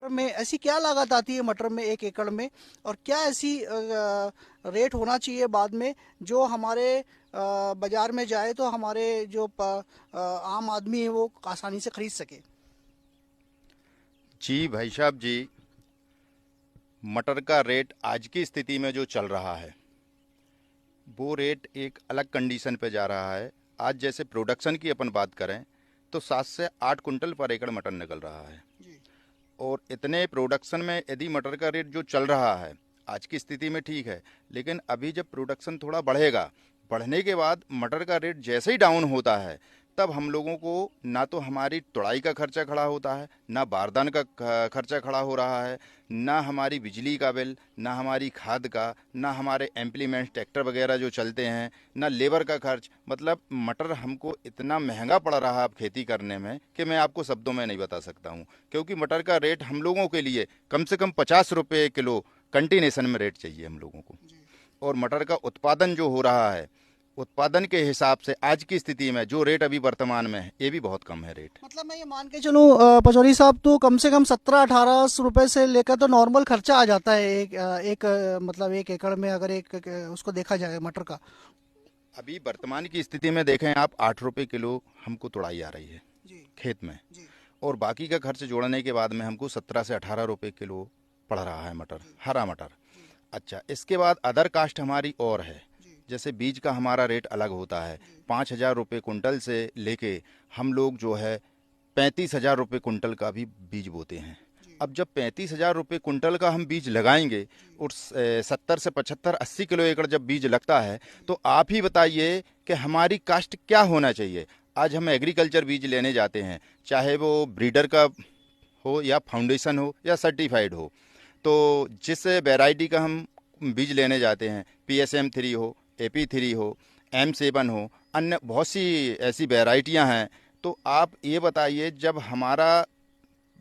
में ऐसी क्या लागत आती है मटर में 1 एकड़ में, और क्या ऐसी रेट होना चाहिए बाद में जो हमारे बाजार में जाए तो हमारे जो आम आदमी है वो आसानी से खरीद सके? जी भाई साहब जी, मटर का रेट आज की स्थिति में जो चल रहा है वो रेट एक अलग कंडीशन पे जा रहा है। आज जैसे प्रोडक्शन की अपन बात करें तो 7 से 8 कुंटल पर एकड़ मटर निकल रहा है। जी। और इतने प्रोडक्शन में यदि मटर का रेट जो चल रहा है आज की स्थिति में ठीक है, लेकिन अभी जब प्रोडक्शन थोड़ा बढ़ेगा, बढ़ने के बाद मटर का रेट जैसे ही डाउन होता है तब हम लोगों को ना तो हमारी तुड़ाई का खर्चा खड़ा होता है, ना बारदान का खर्चा खड़ा हो रहा है, ना हमारी बिजली का बिल, ना हमारी खाद का, ना हमारे इम्प्लीमेंट्स ट्रैक्टर वगैरह जो चलते हैं, ना लेबर का खर्च। मतलब मटर हमको इतना महंगा पड़ रहा है अब खेती करने में कि मैं आपको शब्दों में नहीं बता सकता हूँ। क्योंकि मटर का रेट हम लोगों के लिए कम से कम 50 रुपये किलो कंटिनेशन में रेट चाहिए हम लोगों को। जी। और मटर का उत्पादन जो हो रहा है, उत्पादन के हिसाब से आज की स्थिति में जो रेट अभी वर्तमान में है ये भी बहुत कम है रेट। मतलब मैं ये मान के चलूँ पचौरी साहब, तो कम से कम 17-18 रुपए से लेकर तो नॉर्मल खर्चा आ जाता है मतलब 1 एकड़ में, अगर उसको देखा जाए मटर का। अभी वर्तमान की स्थिति में देखें आप, 8 रुपये किलो हमको तुड़ाई आ रही है जी। खेत में, जी। और बाकी का खर्च जोड़ने के बाद में हमको 17 से 18 रुपये किलो पड़ रहा है मटर, जी। हरा मटर। जी। अच्छा, इसके बाद अदर कास्ट हमारी और है। जी। जैसे बीज का हमारा रेट अलग होता है। जी। 5,000 रुपये कुंटल से लेके हम लोग जो है 35,000 रुपये कुंटल का भी बीज बोते हैं। जी। अब जब 35,000 रुपये कुंटल का हम बीज लगाएंगे जी। और 70 से 75 80 किलो एकड़ जब बीज लगता है, तो आप ही बताइए कि हमारी कास्ट क्या होना चाहिए। आज हम एग्रीकल्चर बीज लेने जाते हैं, चाहे वो ब्रीडर का हो या फाउंडेशन हो या सर्टिफाइड हो, तो जिस वैरायटी का हम बीज लेने जाते हैं, PSM3 हो, AP3 हो, M7 हो, अन्य बहुत सी ऐसी वैरायटियां हैं। तो आप ये बताइए, जब हमारा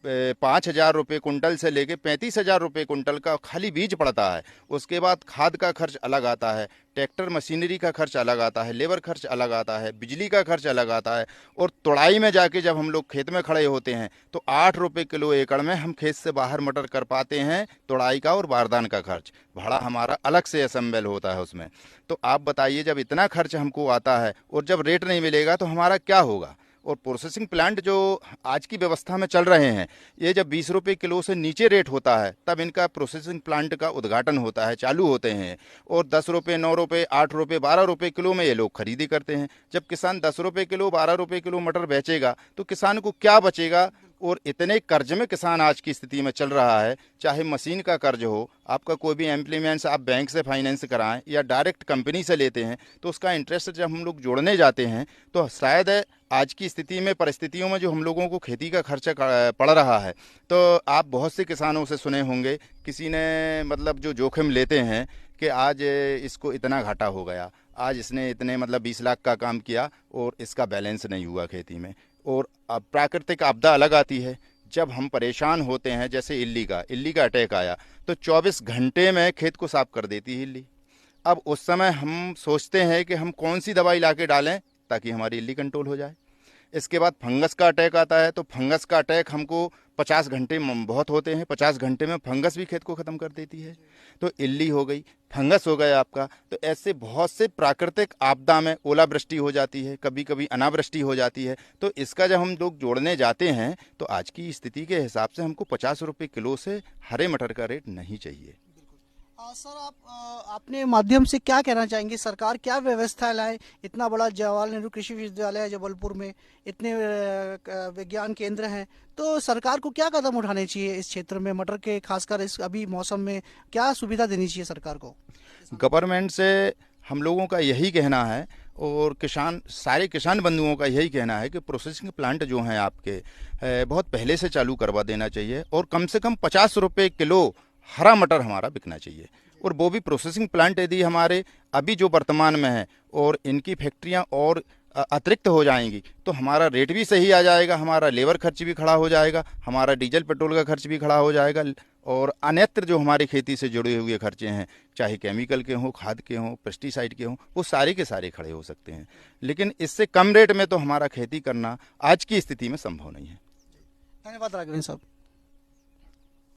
5,000 रुपये कुंटल से लेके 35,000 रुपये कुंटल का खाली बीज पड़ता है, उसके बाद खाद का खर्च अलग आता है, ट्रैक्टर मशीनरी का खर्च अलग आता है, लेबर खर्च अलग आता है, बिजली का खर्च अलग आता है, और तुड़ाई में जाके जब हम लोग खेत में खड़े होते हैं तो 8 रुपये किलो एकड़ में हम खेत से बाहर मटर कर पाते हैं। तुड़ाई का और बारदान का खर्च भाड़ा हमारा अलग से असम्बल होता है उसमें। तो आप बताइए, जब इतना खर्च हमको आता है और जब रेट नहीं मिलेगा तो हमारा क्या होगा। और प्रोसेसिंग प्लांट जो आज की व्यवस्था में चल रहे हैं, ये जब 20 रुपये किलो से नीचे रेट होता है तब इनका प्रोसेसिंग प्लांट का उद्घाटन होता है, चालू होते हैं, और 10 रुपये, 9 रुपये, 8 रुपये, 12 रुपये किलो में ये लोग खरीदी करते हैं। जब किसान 10 रुपये किलो, 12 रुपये किलो मटर बेचेगा तो किसान को क्या बचेगा। और इतने कर्ज में किसान आज की स्थिति में चल रहा है, चाहे मशीन का कर्ज हो, आपका कोई भी इम्प्लीमेंट्स आप बैंक से फाइनेंस कराएं या डायरेक्ट कंपनी से लेते हैं, तो उसका इंटरेस्ट जब हम लोग जोड़ने जाते हैं तो शायद आज की स्थिति में, परिस्थितियों में जो हम लोगों को खेती का खर्चा पड़ रहा है, तो आप बहुत से किसानों से सुने होंगे, किसी ने मतलब जो जोखिम लेते हैं कि आज इसको इतना घाटा हो गया, आज इसने इतने मतलब 20 लाख का काम किया और इसका बैलेंस नहीं हुआ खेती में। और अब प्राकृतिक आपदा अलग आती है, जब हम परेशान होते हैं, जैसे इल्ली का अटैक आया तो 24 घंटे में खेत को साफ कर देती है इल्ली। अब उस समय हम सोचते हैं कि हम कौन सी दवाई ला के डालें ताकि हमारी इल्ली कंट्रोल हो जाए। इसके बाद फंगस का अटैक आता है, तो फंगस का अटैक हमको 50 घंटे बहुत होते हैं, 50 घंटे में फंगस भी खेत को ख़त्म कर देती है। तो इल्ली हो गई, फंगस हो गया आपका। तो ऐसे बहुत से प्राकृतिक आपदा में ओलावृष्टि हो जाती है, कभी कभी अनावृष्टि हो जाती है। तो इसका जब हम लोग जोड़ने जाते हैं तो आज की स्थिति के हिसाब से हमको 50 रुपये किलो से हरे मटर का रेट नहीं चाहिए। सर, अपने माध्यम से क्या कहना चाहेंगे, सरकार क्या व्यवस्था लाए? इतना बड़ा जवाहरलाल नेहरू कृषि विश्वविद्यालय है जबलपुर में, इतने विज्ञान केंद्र हैं, तो सरकार को क्या कदम उठाने चाहिए इस क्षेत्र में, मटर के खासकर इस अभी मौसम में क्या सुविधा देनी चाहिए सरकार को? गवर्नमेंट से हम लोगों का यही कहना है, और सारे किसान बंधुओं का यही कहना है कि प्रोसेसिंग प्लांट जो हैं आपके बहुत पहले से चालू करवा देना चाहिए, और कम से कम 50 रुपये किलो हरा मटर हमारा बिकना चाहिए। और वो भी प्रोसेसिंग प्लांट यदि हमारे अभी जो वर्तमान में है और इनकी फैक्ट्रियां और अतिरिक्त हो जाएंगी तो हमारा रेट भी सही आ जाएगा, हमारा लेबर खर्च भी खड़ा हो जाएगा, हमारा डीजल पेट्रोल का खर्च भी खड़ा हो जाएगा, और अन्यत्र जो हमारी खेती से जुड़े हुए खर्चे हैं, चाहे केमिकल के हों, खाद के हों, पेस्टिसाइड के हों, वो सारे के सारे खड़े हो सकते हैं। लेकिन इससे कम रेट में तो हमारा खेती करना आज की स्थिति में संभव नहीं है। धन्यवाद राघवेंद्र साहब।